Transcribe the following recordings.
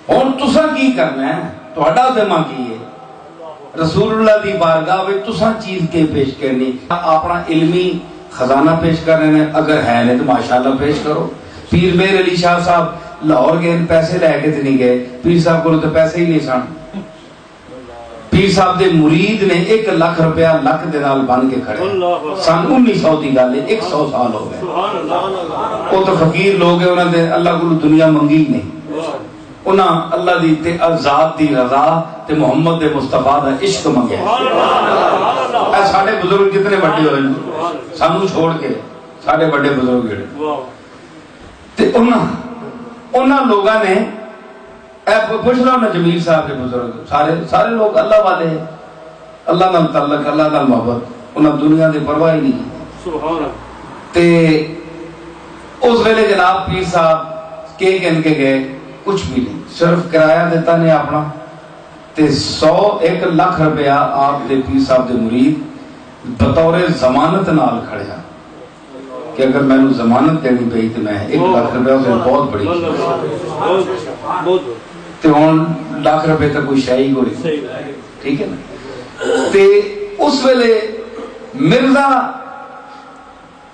ہن تساں کی کرنا ہے؟ تہاڈا ذمہ کی ہے؟ رسول اللہ دی بارگاہ وچ تساں چیز کے پیش کرنی؟ اپنا علمی خزانہ پیش کرنے ہیں، اگر ہے نے تو ماشاءاللہ پیش کرو۔ پیر میر علی شاہ صاحب لاہور گئے، پیسے لے کے تو نہیں گئے، پیر صاحب کو تو پیسے ہی نہیں سن۔ پیر صاحب دے مرید نے 1 لاکھ روپیہ لک دے نال بن کے کھڑے، سن 1900 دی گل ہے، 100 سال ہو گئے۔ وہ تو فقیر لوگ ہیں، انہوں نے اللہ کو دنیا منگی نہیں، انہاں اللہ دی تے ذات دی رضا تے محمد دے مصطفیٰ دا عشق منگیا۔ اے ساڈے بزرگ کتنے بڑے ہوئے سانو چھوڑ کے، ساڈے بڑے بزرگ جڑے تے انہاں لوگاں نے اے پوچھ لو نا جمیل صاحب کے بزرگ سارے لوگ اللہ والے ہیں، اللہ نال تعلق، اللہ نال محبت، انہاں دنیا دی پرواہ ہی نہیں سبحان اللہ۔ تے اس ویلے جناب پیر صاحب کے کہن کے گئے، کچھ بھی نہیں، صرف کرایہ دیتا نے اپنا تے 1 لاکھ روپیہ آپ دے پیر صاحب دے مرید بطور ضمانت نال کھڑیا کہ اگر میں نے ضمانت دینی پئی تے میں 1 لاکھ روپیہ سے بہت بڑی تے ہن لاکھ روپے تک کوئی شے ہی کوئی، ٹھیک ہے نا۔ تے اس ویلے مرزا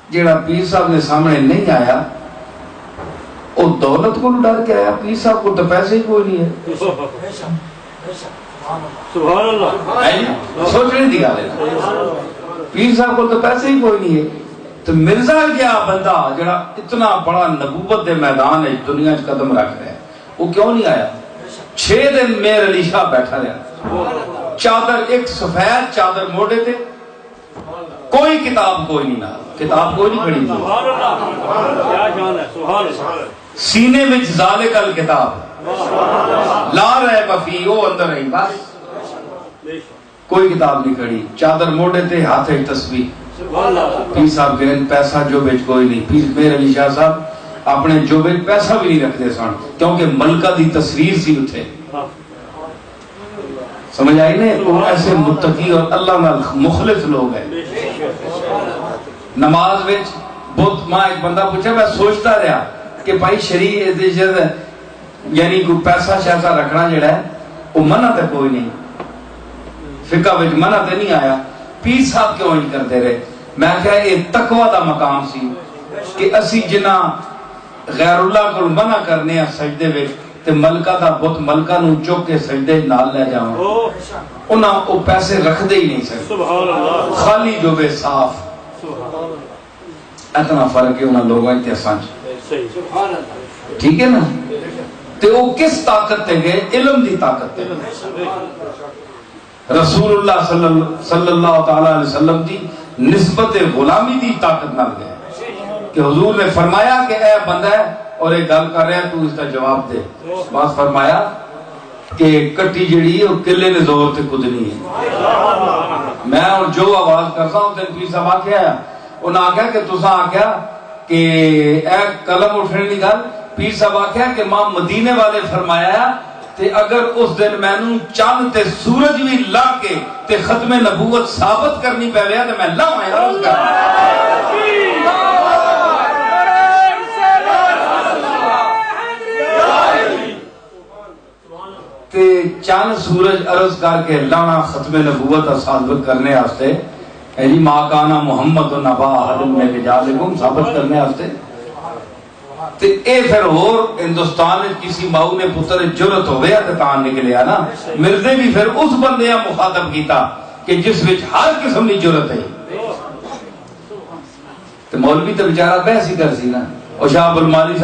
جیڑا پیر صاحب نے سامنے نہیں آیا، وہ دولت کو ڈر کے آیا، پیر صاحب کو تو پیسے ہی کوئی نہیں ہے۔ سبحان اللہ، سوچنے دی گل ہے، پیر صاحب کو تو پیسے ہی کوئی نہیں ہے، تو مرزا کیا بندہ جڑا اتنا بڑا نبوت دے میدان ہے دنیا چ قدم رکھ رہا ہے، وہ کیوں نہیں آیا؟ 6 دن میر علی شاہ بیٹھا رہا، چادر ایک سفید چادر موڑے تے، کوئی کتاب کوئی نہیں، کتاب کوئی نہیں کھڑی تھی، سینے وچ ذالک الکتاب لا ریب فیہ، وہ اندر رہی، بس کوئی کتاب نہیں کھڑی، چادر موڑے تے، ہاتھ ایک تسبیح۔ پیر صاحب کے پیسہ جو بچ کوئی نہیں، پیر میر علی شاہ صاحب اپنے جو بچ پیسہ بھی نہیں رکھتے سن، کیونکہ ملکہ دی تصویر سی اتھے، سمجھ آئی نے؟ وہ ایسے متقی اور اللہ نال مخلص لوگ ہیں۔ نماز وچ بہت ماں ایک بندہ پوچھا، میں سوچتا رہا کہ بھائی شریعت یعنی کوئی پیسہ شیسہ رکھنا جڑا ہے وہ منع تے کوئی نہیں، فقہ وچ منع تے نہیں آیا، پیر صاحب کیوں نہیں کرتے رہے؟ میں کہا یہ تقوی دا مقام سی کہ اسی جنہ غیر اللہ کو منع کرنے ہیں سجدے وچ تے ملکہ دا بت ملکہ نو چوک کے سجدے نال لے جاؤں، انہاں وہ پیسے رکھ دے ہی نہیں سکتے، خالی جو بے صاف، اتنا فرق ہے انہاں لوگوں تے سانچ، ٹھیک ہے نا؟ تے وہ کس طاقت تے گئے؟ علم دی طاقت تے گئے، رسول اللہ صلی اللہ تعالی علیہ وسلم دی نسبت غلامی دی طاقت نہ گئے کہ حضور نے فرمایا کہ اے بندہ ہے اور ایک گل کر رہا ہے تو اس کا جواب دے، بات فرمایا کہ کٹی جڑی ہے وہ قلعے نے زور تے کدنی ہے، میں اور جو آواز کرتا ہوں تین پیر صاحب آکھیا ہے، انہاں آکھیا کہ تساں آکھیا کہ اے قلم اٹھنے دی گل، پیر صاحب آکھیا کہ ماں مدینے والے فرمایا تے اگر اس دن میں نوں چاند تے سورج بھی لا کے تے ختم نبوت ثابت کرنی پہ گیا تے میں لاؤں ہے عرض کر تے چاند سورج عرض کر کے لانا ختم نبوت ثابت کرنے واسطے، جی ما کانا محمد نبا احد من رجالکم ثابت کرنے واسطے، تے اے پھر اور ہندوستان میں کسی ماؤ نے پتر جرت ہویا تے تان نکلیا نا، مرزے بھی پھر اس بندے مخاطب کیتا کہ جس وچ ہر قسم دی جرت ہے، تے مولوی تے بیچارہ بحث ہی کر سی نا، اور شاہ ابو المالی